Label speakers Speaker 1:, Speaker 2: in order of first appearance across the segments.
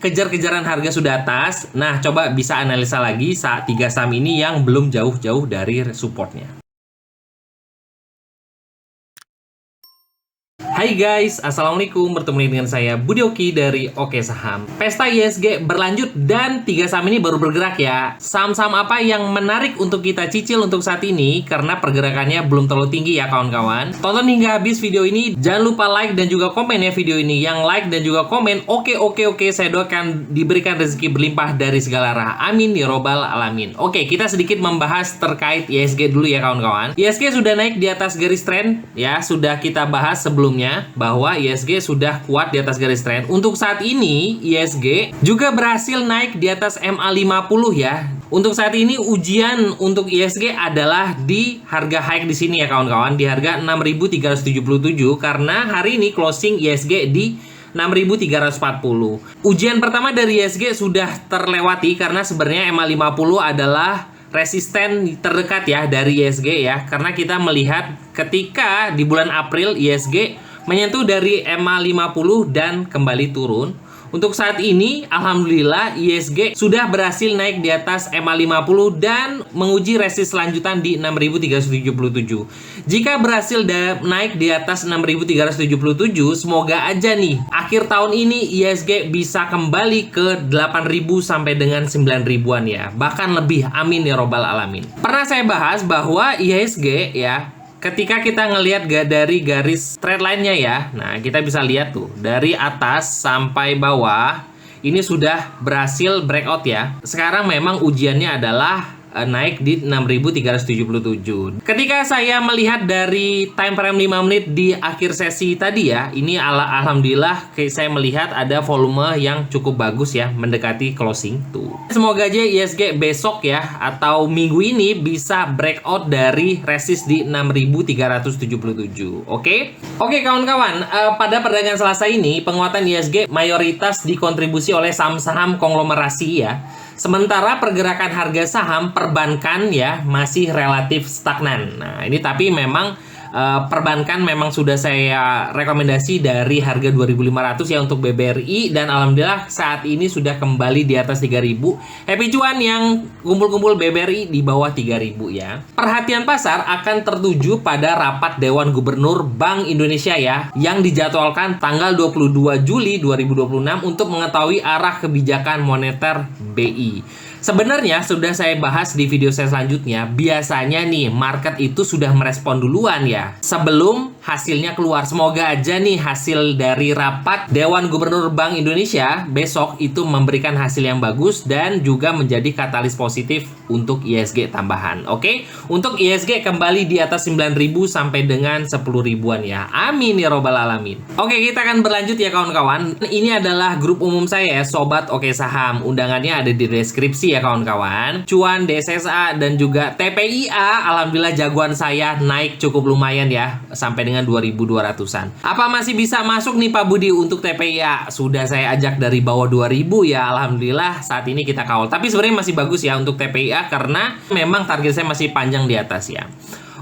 Speaker 1: kejar-kejaran harga sudah atas. Nah, coba bisa analisa lagi saat 3 saham ini yang belum jauh-jauh dari supportnya. Hai guys, Assalamualaikum. Bertemu dengan saya Budi Oki dari Oke Saham. Pesta ISG berlanjut dan 3 saham ini baru bergerak ya. Saham-saham apa yang menarik untuk kita cicil untuk saat ini karena pergerakannya belum terlalu tinggi ya kawan-kawan. Tonton hingga habis video ini. Jangan lupa like dan juga komen ya video ini. Yang like dan juga komen oke, saya doakan diberikan rezeki berlimpah dari segala arah. Amin ya robbal alamin. Oke, kita sedikit membahas terkait ISG dulu ya kawan-kawan. ISG sudah naik di atas garis tren ya, sudah kita bahas sebelumnya bahwa ISG sudah kuat di atas garis tren. Untuk saat ini ISG juga berhasil naik di atas MA50 ya. Untuk saat ini ujian untuk ISG adalah di harga high di sini ya kawan-kawan, di harga 6.377 karena hari ini closing ISG di 6.340. Ujian pertama dari ISG sudah terlewati karena sebenarnya MA50 adalah resisten terdekat ya dari ISG ya, karena kita melihat ketika di bulan April ISG menyentuh dari MA50 dan kembali turun. Untuk saat ini alhamdulillah ISG sudah berhasil naik di atas MA50 dan menguji resist lanjutan di 6.377. Jika berhasil naik di atas 6.377, semoga aja nih akhir tahun ini ISG bisa kembali ke 8.000 sampai dengan 9.000-an ya. Bahkan lebih, amin ya robbal alamin. Pernah saya bahas bahwa ISG ya, ketika kita ngelihat dari garis trend line-nya ya, nah kita bisa lihat tuh dari atas sampai bawah ini sudah berhasil breakout ya. Sekarang memang ujiannya adalah naik di 6.377. Ketika saya melihat dari time frame 5 menit di akhir sesi tadi ya, ini alhamdulillah saya melihat ada volume yang cukup bagus ya, mendekati closing tuh. Semoga aja ISG besok ya atau minggu ini bisa breakout dari resist di 6.377. Oke kawan-kawan, pada perdagangan Selasa ini penguatan ISG mayoritas dikontribusi oleh saham-saham konglomerasi ya. Sementara pergerakan harga saham perbankan ya masih relatif stagnan. Nah ini tapi memang perbankan memang sudah saya rekomendasi dari harga 2.500 ya untuk BBRI, dan alhamdulillah saat ini sudah kembali di atas 3.000. Happy cuan yang kumpul-kumpul BBRI di bawah 3.000 ya. Perhatian pasar akan tertuju pada rapat Dewan Gubernur Bank Indonesia ya yang dijadwalkan tanggal 22 Juli 2026 untuk mengetahui arah kebijakan moneter BI. Sebenarnya sudah saya bahas di video saya selanjutnya, biasanya nih market itu sudah merespon duluan ya sebelum hasilnya keluar. Semoga aja nih hasil dari rapat Dewan Gubernur Bank Indonesia besok itu memberikan hasil yang bagus dan juga menjadi katalis positif untuk ISG tambahan. Oke, untuk ISG kembali di atas 9.000 sampai dengan 10.000-an ya. Amin ya robbal alamin. Oke, kita akan berlanjut ya kawan-kawan. Ini adalah grup umum saya ya, Sobat Oke Saham. Undangannya ada di deskripsi ya kawan-kawan. Cuan, DSSA dan juga TPIA alhamdulillah jagoan saya naik cukup lumayan ya sampai dengan 2.200-an. Apa masih bisa masuk nih Pak Budi untuk TPIA? Sudah saya ajak dari bawah 2.000 ya, alhamdulillah saat ini kita kawal. Tapi sebenarnya masih bagus ya untuk TPIA karena memang target saya masih panjang di atas ya.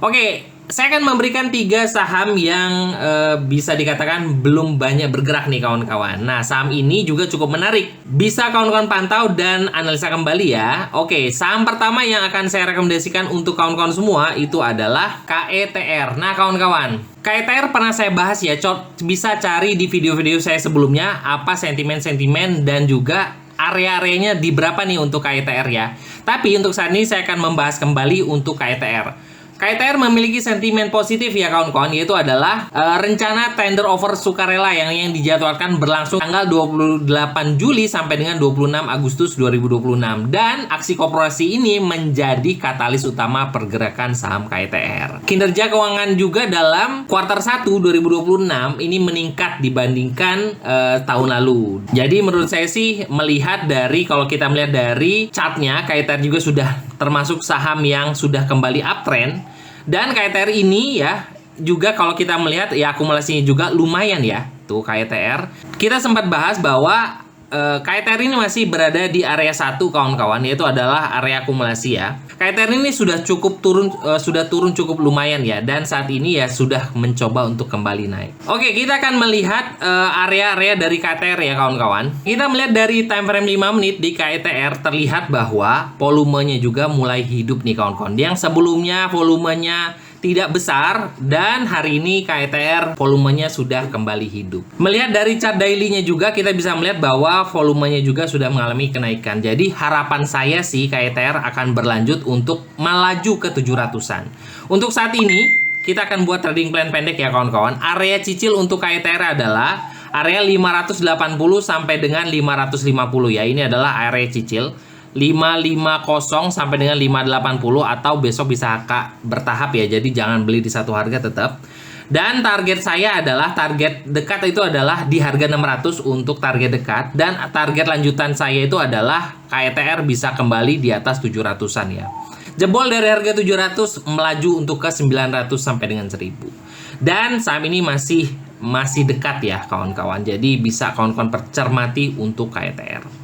Speaker 1: Oke, saya akan memberikan 3 saham yang bisa dikatakan belum banyak bergerak nih kawan-kawan. Nah, saham ini juga cukup menarik. Bisa kawan-kawan pantau dan analisa kembali ya. Oke, saham pertama yang akan saya rekomendasikan untuk kawan-kawan semua itu adalah KETR. Nah, kawan-kawan, KETR pernah saya bahas ya. Bisa cari di video-video saya sebelumnya apa sentimen-sentimen dan juga area-areanya di berapa nih untuk KETR ya. Tapi untuk saat ini saya akan membahas kembali untuk KETR. KETR memiliki sentimen positif ya kawan-kawan, yaitu adalah rencana tender offer sukarela yang dijadwalkan berlangsung tanggal 28 Juli sampai dengan 26 Agustus 2026, dan aksi korporasi ini menjadi katalis utama pergerakan saham KETR. Kinerja keuangan juga dalam kuartal 1 2026 ini meningkat dibandingkan tahun lalu. Jadi menurut saya sih melihat dari, kalau kita melihat dari chartnya, KETR juga sudah termasuk saham yang sudah kembali uptrend. Dan KETR ini ya juga kalau kita melihat ya akumulasinya juga lumayan ya tuh KETR. Kita sempat bahas bahwa KTR ini masih berada di area 1 kawan-kawan, yaitu adalah area akumulasi ya. KTR ini sudah turun cukup lumayan ya, dan saat ini ya sudah mencoba untuk kembali naik. Oke, kita akan melihat area-area dari KTR ya kawan-kawan. Kita melihat dari time frame 5 menit di KTR terlihat bahwa volumenya juga mulai hidup nih kawan-kawan. Yang sebelumnya volumenya tidak besar, dan hari ini KTR volumenya sudah kembali hidup. Melihat dari chart daily-nya juga kita bisa melihat bahwa volumenya juga sudah mengalami kenaikan. Jadi harapan saya sih KTR akan berlanjut untuk melaju ke 700-an. Untuk saat ini kita akan buat trading plan pendek ya kawan-kawan. Area cicil untuk KTR adalah area 580 sampai dengan 550 ya. Ini adalah area cicil. 550 sampai dengan 580, atau besok bisa bertahap ya, jadi jangan beli di satu harga tetap. Dan target saya adalah, target dekat itu adalah di harga 600 untuk target dekat, dan target lanjutan saya itu adalah KTR bisa kembali di atas 700-an ya. Jebol dari harga 700 melaju untuk ke 900 sampai dengan 1000. Dan saham ini masih dekat ya kawan-kawan, jadi bisa kawan-kawan percermati untuk KTR.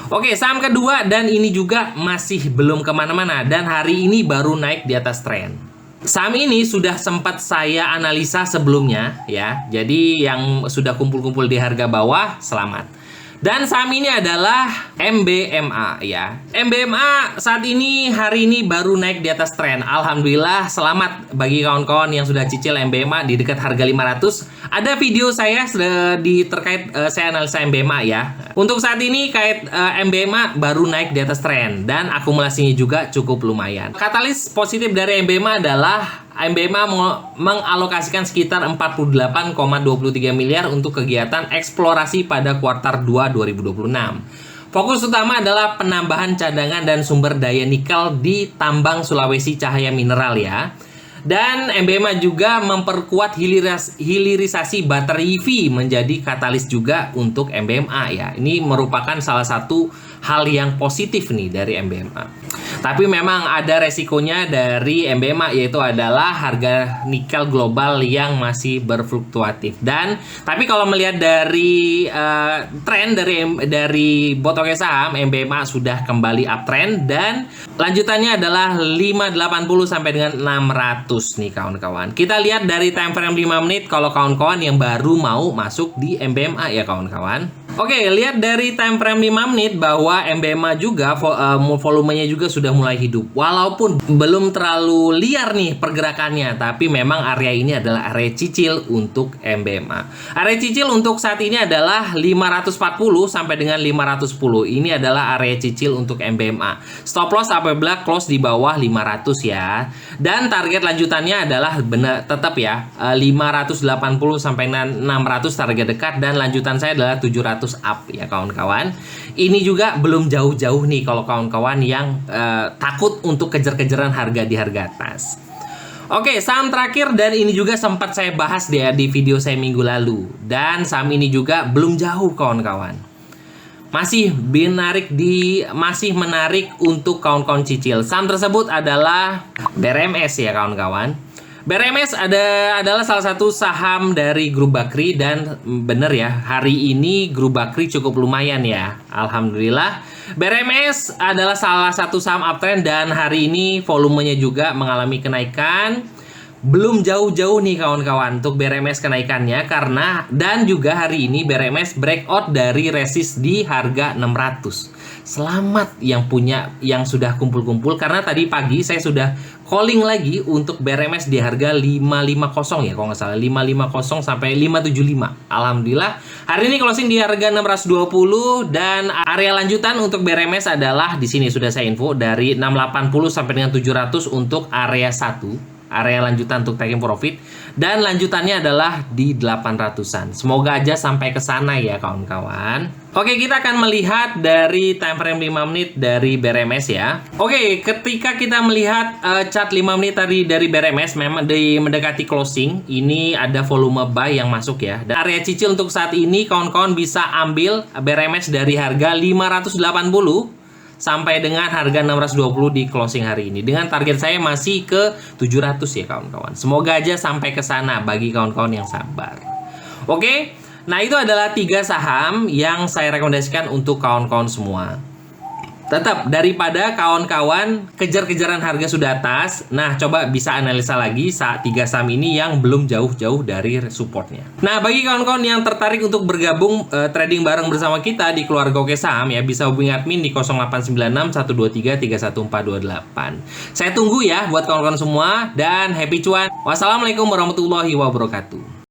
Speaker 1: Oke, saham kedua, dan ini juga masih belum kemana-mana, dan hari ini baru naik di atas tren. Saham ini sudah sempat saya analisa sebelumnya ya, jadi yang sudah kumpul-kumpul di harga bawah, selamat. Dan saham ini adalah MBMA ya. MBMA saat ini hari ini baru naik di atas tren. Alhamdulillah, selamat bagi kawan-kawan yang sudah cicil MBMA di dekat harga 500. Ada video saya terkait saya analisa MBMA ya. Untuk saat ini MBMA baru naik di atas tren, dan akumulasinya juga cukup lumayan. Katalis positif dari MBMA adalah MBMA mengalokasikan sekitar 48,23 miliar untuk kegiatan eksplorasi pada kuartal 2 2026. Fokus utama adalah penambahan cadangan dan sumber daya nikel di tambang Sulawesi Cahaya Mineral ya. Dan MBMA juga memperkuat hilirisasi baterai EV menjadi katalis juga untuk MBMA ya. Ini merupakan salah satu hal yang positif nih dari MBMA. Tapi memang ada resikonya dari MBMA, yaitu adalah harga nikel global yang masih berfluktuatif. Tapi kalau melihat dari tren dari botoke saham, MBMA sudah kembali uptrend, dan lanjutannya adalah 580 sampai dengan 600 nih kawan-kawan. Kita lihat dari time frame 5 menit kalau kawan-kawan yang baru mau masuk di MBMA ya kawan-kawan. Oke, lihat dari time frame 5 menit bahwa MBMA juga volumenya juga sudah mulai hidup. Walaupun belum terlalu liar nih pergerakannya, tapi memang area ini adalah area cicil untuk MBMA. Area cicil untuk saat ini adalah 540 sampai dengan 510. Ini adalah area cicil untuk MBMA. Stop loss apabila close di bawah 500 ya. Dan target lanjutannya adalah tetap ya 580 sampai 600 target dekat, dan lanjutan saya adalah 700 up ya kawan-kawan. Ini juga belum jauh-jauh nih kalau kawan-kawan yang takut untuk kejar-kejaran harga di harga atas. Oke, saham terakhir, dan ini juga sempat saya bahas di video saya minggu lalu, dan saham ini juga belum jauh kawan-kawan. Masih menarik untuk kawan-kawan cicil. Saham tersebut adalah BRMS ya kawan-kawan. BRMS adalah salah satu saham dari Grup Bakri, dan bener ya, hari ini Grup Bakri cukup lumayan ya. Alhamdulillah. BRMS adalah salah satu saham uptrend, dan hari ini volumenya juga mengalami kenaikan. Belum jauh-jauh nih kawan-kawan untuk BRMS kenaikannya, dan juga hari ini BRMS breakout dari resist di harga 600. Selamat yang sudah kumpul-kumpul, karena tadi pagi saya sudah calling lagi untuk BRMS di harga 550 ya kalau nggak salah, 550 sampai 575. Alhamdulillah hari ini closing di harga 620, dan area lanjutan untuk BRMS adalah di sini sudah saya info dari 680 sampai dengan 700 untuk area 1. Area lanjutan untuk taking profit, dan lanjutannya adalah di 800-an. Semoga aja sampai ke sana ya kawan-kawan. Oke, kita akan melihat dari time frame 5 menit dari BRMS ya. Oke, ketika kita melihat chart 5 menit tadi dari BRMS, memang mendekati closing, ini ada volume buy yang masuk ya. Dan area cicil untuk saat ini kawan-kawan bisa ambil BRMS dari harga 580 sampai dengan harga 620 di closing hari ini. Dengan target saya masih ke 700 ya kawan-kawan. Semoga aja sampai ke sana bagi kawan-kawan yang sabar. Oke, Nah, itu adalah 3 saham yang saya rekomendasikan untuk kawan-kawan semua. Tetap, daripada kawan-kawan kejar-kejaran harga sudah atas, nah coba bisa analisa lagi saat 3 saham ini yang belum jauh-jauh dari supportnya. Nah, bagi kawan-kawan yang tertarik untuk bergabung trading bareng bersama kita di Keluarga Oke Saham ya, bisa hubungi admin di 0896 123 31428. Saya tunggu ya buat kawan-kawan semua, dan happy cuan. Wassalamualaikum warahmatullahi wabarakatuh.